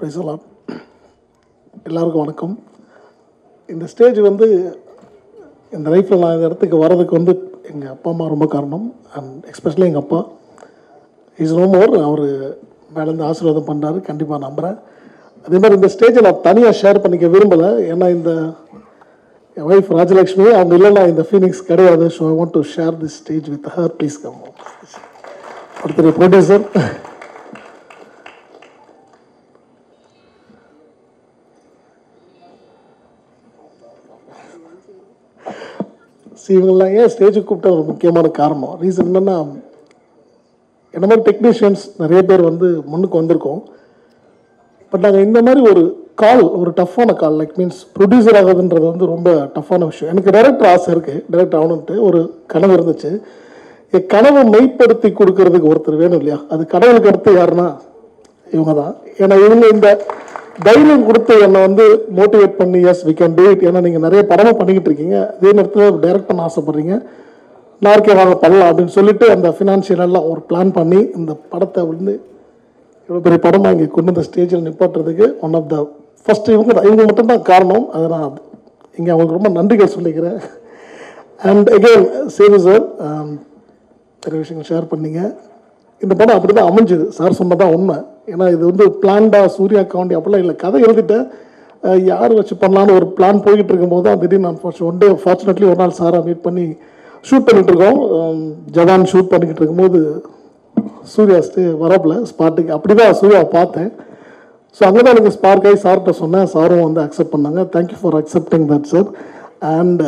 பிரைசலாம். எல்லாருக்கும் வணக்கம். இந்த ஸ்டேஜ் வந்து இந்த லைஃப்பில் நான் இந்த இடத்துக்கு வர்றதுக்கு வந்து எங்கள் அப்பா அம்மா ரொம்ப காரணம். அண்ட் எஸ்பெஷலி எங்கள் அப்பா இஸ் நோ மோர். அவர் மேலேருந்து ஆசீர்வாதம் பண்ணுறாரு, கண்டிப்பாக நம்புகிறேன். அதே மாதிரி இந்த ஸ்டேஜை நான் தனியாக ஷேர் பண்ணிக்க விரும்பலை. ஏன்னா இந்த என் ஒய்ஃப் ராஜலக்ஷ்மி அவங்க இல்லைன்னா இந்த ஃபீலிங்ஸ் கிடையாது. So I want to share this stage with her. Please come. ஒருத்தர் ப்ரொடியூசர் இவங்கெல்லாம் ஏன் ஸ்டேஜுக்கு கூப்பிட்ட ஒரு முக்கியமான காரணம் ரீசன் என்னென்னா, என்ன மாதிரி டெக்னீஷியன்ஸ் நிறைய பேர் வந்து முன்னுக்கு வந்திருக்கோம். பட் நாங்கள் இந்த மாதிரி ஒரு கால், ஒரு டஃப்பான கால், லைக் மீன்ஸ் ப்ரொடியூசர் ஆகுதுன்றது வந்து ரொம்ப டஃப்பான விஷயம். எனக்கு டைரக்டர் ஆசை இருக்குது, டைரக்டர் ஆகணுன்ட்டு ஒரு கனவு இருந்துச்சு. என் கனவை மெய்ப்படுத்தி கொடுக்கறதுக்கு ஒருத்தர் வேணும் இல்லையா? அது கடவுளுக்கு அடுத்து யாருன்னா இவங்க தான். ஏன்னா இவங்க இந்த தைரியம் கொடுத்து என்னை வந்து மோட்டிவேட் பண்ணி yes we can do it. ஏன்னா நீங்கள் நிறைய படமாக பண்ணிக்கிட்டு இருக்கீங்க, அதே நேரத்தில் டைரக்ட் பண்ண ஆசைப்படுறீங்க, நார்க்கே வாங்க பண்ணலாம் அப்படின்னு சொல்லிட்டு அந்த ஃபினான்ஷியலெல்லாம் ஒரு பிளான் பண்ணி இந்த படத்தை வந்து இவ்வளோ பெரிய படமாக இங்கே கொண்டு இந்த ஸ்டேஜில் நிப்பாட்டுறதுக்கு ஒன் ஆஃப் த ஃபஸ்ட் இவங்க மட்டும்தான் காரணம். அதை நான் இங்கே அவங்களுக்கு ரொம்ப நன்றிகள் சொல்லிக்கிறேன். அண்ட் அகெயின் சேது சார் நிறைய விஷயங்கள் ஷேர் பண்ணிங்க. இந்த படம் அப்படி தான் அமைஞ்சுது, சார் சொன்னதான் உண்மை. ஏன்னா இது வந்து பிளான்டாக சூர்யா காண்டி அப்படிலாம் இல்லை. கதை எழுதிட்டேன், யார் வச்சு பண்ணலான்னு ஒரு பிளான் போய்கிட்டு இருக்கும்போது தான் திடீர்னு ஃபார்ச்சுனேட்லி ஒரு நாள் சாரை மீட் பண்ணி ஷூட் பண்ணிகிட்டு இருக்கோம். ஜவான் ஷூட் பண்ணிக்கிட்டு இருக்கும்போது சூர்யா வரப்பில் ஸ்பாட்டுக்கு அப்படி தான் சூர்யாவை பார்த்தேன். ஸோ அங்கே தான் எனக்கு ஸ்பார்க் ஆகி சார்கிட்ட சொன்னேன். சாரும் வந்து அக்செப்ட் பண்ணாங்க. Thank you for accepting that sir. And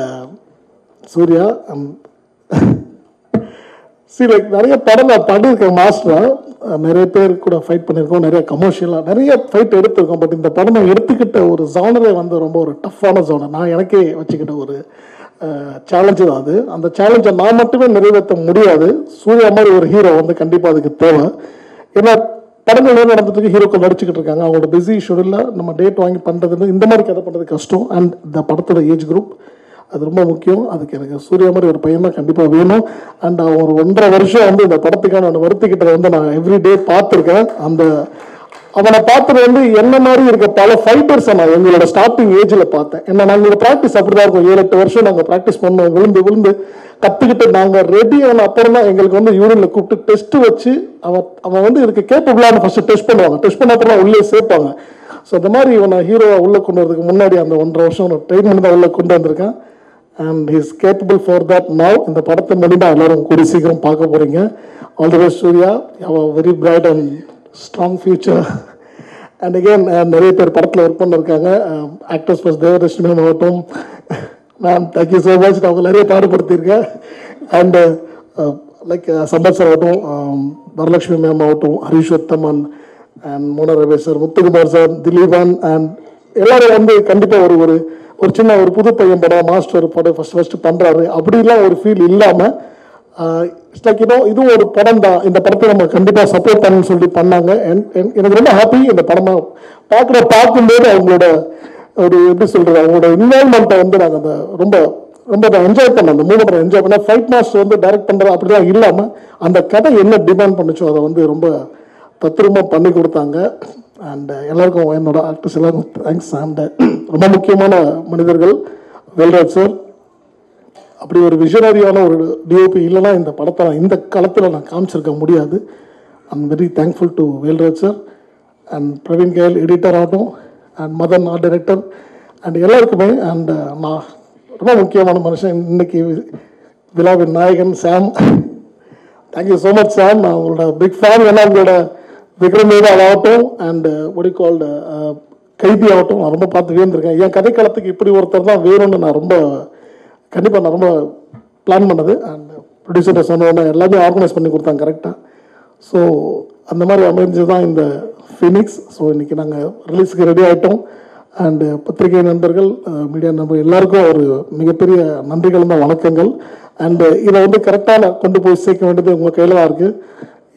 Suriya like நிறைய படம் நான் பண்ணியிருக்கேன் மாஸ்டராக, நிறைய பேர் கூட ஃபைட் பண்ணியிருக்கோம், நிறைய கமர்ஷியலாக நிறைய ஃபைட் எடுத்திருக்கோம். பட் இந்த படம் நான் எடுத்துக்கிட்ட ஒரு ஜானரே வந்து ரொம்ப ஒரு டஃப்பான ஜானர். நான் எனக்கே வச்சுக்கிட்ட ஒரு சேலஞ்சு தான் அது. அந்த சேலஞ்சை நான் மட்டுமே நிறைவேற்ற முடியாது. சூர்யா மாதிரி ஒரு ஹீரோ வந்து கண்டிப்பாக அதுக்கு தேவை. ஏன்னா படங்கள் நடந்துட்டு ஹீரோக்கள் நடிச்சுக்கிட்டு இருக்காங்க, அவங்களோட பிஸி ஷெடியூலில் நம்ம டேட் வாங்கி பண்ணுறதுன்னு இந்த மாதிரி கதை பண்ணுறது கஷ்டம். அண்ட் இந்த படத்தோட ஏஜ் குரூப் அது ரொம்ப முக்கியம். அதுக்கு எனக்கு சூர்யா மாதிரி ஒரு பையன் தான் கண்டிப்பாக வேணும். அண்ட் ஒரு 1.5 வருஷம் வந்து இந்த படத்துக்கான வருத்திக்கிட்டதை வந்து நான் எவ்ரிடே பார்த்துருக்கேன். அந்த அவனை பார்த்தது வந்து என்ன மாதிரி இருக்க பல ஃபைட்டர்ஸை நான் எங்களோட ஸ்டார்டிங் ஏஜில் பார்த்தேன். ஏன்னா நாங்களோட ப்ராக்டிஸ் அப்படி தான் இருக்கும். 7-8 வருஷம் நாங்கள் ப்ராக்டிஸ் பண்ணோம், விழுந்து கற்றுக்கிட்டு நாங்கள் ரெடி ஆன அப்புறம் தான் எங்களுக்கு வந்து யூனியனில் கூப்பிட்டு டெஸ்ட்டு வச்சு அவன் வந்து இதுக்கு கேப்பபிளான ஃபஸ்ட்டு டெஸ்ட் பண்ணுவாங்க. டெஸ்ட் பண்ண அப்புறம் உள்ளே சேர்ப்பாங்க. ஸோ அந்த மாதிரி இவனை ஹீரோவை உள்ளே கொண்டு வரதுக்கு முன்னாடி அந்த 1.5 வருஷம் ட்ரெயின் பண்ணி தான் உள்ளே கொண்டு வந்திருக்கேன். And he is capable for that now. இந்த படத்தை மூலிமா எல்லாரும் கூடி சீக்கிரம் பார்க்க போகிறீங்க. All the best Suriya, have a very bright and strong future. And again நிறைய பேர் படத்தில் ஒர்க் பண்ணிருக்காங்க. ஆக்டர்ஸ் ஃபர்ஸ்ட் தேவதர்ஷினி மேம் ஆகட்டும், மேம் தேங்க்யூ ஸோ மச், அவங்க நிறைய பாடுபடுத்தியிருக்கேன். அண்ட் லைக் சம்பத் சார் ஆகட்டும், வரலட்சுமி மேம் ஆகட்டும், Harish Uthaman and Mona Ramesh sir, Muthukumar sir, Dileepan and எல்லாரும் வந்து கண்டிப்பாக ஒரு சின்ன ஒரு புது பையன் படம், மாஸ்டர் படம் ஃபர்ஸ்ட் பண்ணுறாரு அப்படிலாம் ஒரு ஃபீல் இல்லாமல் இட்ஸ் லைக் இதுவும் ஒரு படம் தான். இந்த படத்தை நம்ம கண்டிப்பாக சப்போர்ட் பண்ணணும்னு சொல்லி பண்ணாங்க. எனக்கு ரொம்ப ஹாப்பி. இந்த படமாக பார்க்கும்போது அவங்களோட ஒரு எப்படி சொல்கிறது, அவங்களோட இன்வால்மெண்ட்டை வந்து நாங்கள் அந்த ரொம்ப ரொம்ப என்ஜாய் பண்ணோம். அந்த 3 படம் என்ஜாய் பண்ண ஃபைட் மாஸ்டர் வந்து டைரக்ட் பண்ணுறது அப்படிலாம் இல்லாமல் அந்த கதை என்ன டிமாண்ட் பண்ணுச்சோ அதை வந்து ரொம்ப தத்ரூபமாக பண்ணி கொடுத்தாங்க. அண்ட் எல்லாருக்கும் என்னோட ஆக்டர்ஸ் எல்லாருக்கும் தேங்க்ஸ். அண்ட் ரொம்ப முக்கியமான மனிதர்கள் வேல்ராஜ் சார், அப்படி ஒரு விஷனரியான ஒரு டிஓபி இல்லைன்னா இந்த படத்தை இந்த காலத்தில் நான் காமிச்சிருக்க முடியாது. I'm very thankful to Velraj sir and Praveen K L editor ஆகட்டும், and Madhan art director and எல்லாருக்குமே. அண்ட் நான் ரொம்ப முக்கியமான மனுஷன் இன்னைக்கு விழாவின் நாயகன் Sam. Thank you so much Sam, நான் உங்களோட பிக் ஃபேன். ஏன்னா உங்களோட விக்ரம் வேதால் ஆகட்டும் அண்ட் ஒடிகால்டு கைதி ஆகட்டும் நான் ரொம்ப பார்த்து வேந்திருக்கேன். என் கதைக்களத்துக்கு இப்படி ஒருத்தர் தான் வேணும்னு நான் ரொம்ப பிளான் பண்ணது. அண்ட் ப்ரொடியூசர் சொன்னோன்னா எல்லாமே ஆர்கனைஸ் பண்ணி கொடுத்தாங்க கரெக்டாக. ஸோ அந்த மாதிரி அமைஞ்சது தான் இந்த ஃபீனிக்ஸ். ஸோ இன்றைக்கி நாங்கள் ரிலீஸுக்கு ரெடி ஆகிட்டோம். அண்டு பத்திரிகை நண்பர்கள், மீடியா நண்பர்கள் எல்லாருக்கும் ஒரு மிகப்பெரிய நன்றிகள் தான், வணக்கங்கள். அண்டு இதை வந்து கரெக்டாக கொண்டு போய் சேர்க்க வேண்டியது உங்கள் கையில் தான் இருக்குது.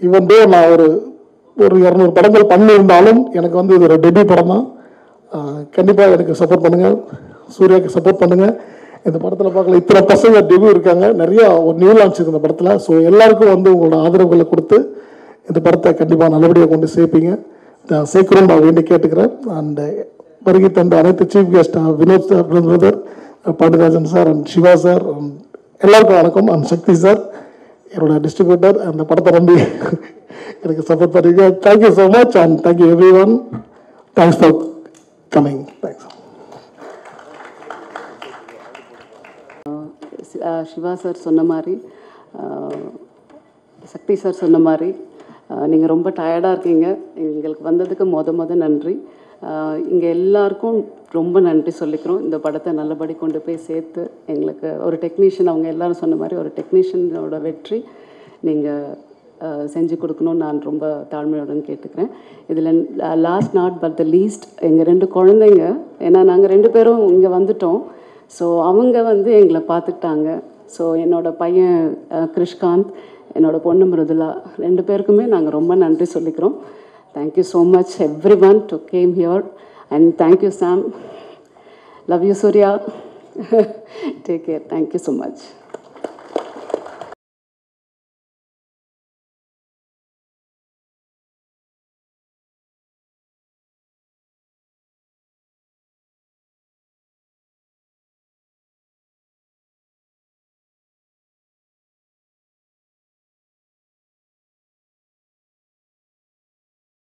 ஈவன் தோ நான் ஒரு 200 படங்கள் பண்ணியிருந்தாலும் எனக்கு வந்து இது ஒரு டெபியூ படம் தான். கண்டிப்பாக எனக்கு சப்போர்ட் பண்ணுங்கள், சூர்யாவுக்கு சப்போர்ட் பண்ணுங்கள். இந்த படத்தில் பார்க்கல இத்தனை பசங்க டெபியூ இருக்காங்க, நிறையா ஒரு நியூ லான்ச் இந்த படத்தில். ஸோ எல்லாருக்கும் வந்து உங்களோட ஆதரவுகளை கொடுத்து இந்த படத்தை கண்டிப்பாக நல்லபடியாக கொண்டு சேர்ப்பீங்க. சேர்க்கிறோம் வேண்டி கேட்டுக்கிறேன். அண்ட் வருகை தந்த அனைத்து chief guest Vinod sir, brother Pandiarajan sir and Siva sir, எல்லாருக்கும் வணக்கம். அண்ட் சக்தி சார், என்னோட டிஸ்ட்ரிபியூட்டர், அந்த படத்தை நம்பி எனக்கு சப்போர்ட் பண்ணுறீங்க. Thank you so much and thank you everyone. Thanks for coming. Thanks. Siva sir சொன்ன மாதிரி, சக்தி சார் சொன்ன மாதிரி, நீங்கள் ரொம்ப டயர்டாக இருக்கீங்க. எங்களுக்கு வந்ததுக்கு மொத நன்றி. இங்கே எல்லாருக்கும் ரொம்ப நன்றி சொல்லிக்கிறோம். இந்த படத்தை நல்லபடி கொண்டு போய் சேர்த்து எங்களுக்கு ஒரு டெக்னீஷியன், அவங்க எல்லோரும் சொன்ன மாதிரி ஒரு டெக்னீஷியனோட வெற்றி நீங்கள் செஞ்சு கொடுக்கணும்னு நான் ரொம்ப தாழ்மையுடன் கேட்டுக்கிறேன். இதில் last not but the least, எங்கள் 2 குழந்தைங்க, ஏன்னா நாங்கள் 2 பேரும் இங்கே வந்துட்டோம். ஸோ அவங்க எங்களை பார்த்துக்கிட்டாங்க. ஸோ என்னோடய பையன் கிருஷ்காந்த், என்னோடய பொண்ணு மிருதுலா, 2 பேருக்குமே நாங்கள் ரொம்ப நன்றி சொல்லிக்கிறோம். Thank you so much everyone to came here and thank you Sam. Love you Suriya. Take care. Thank you so much.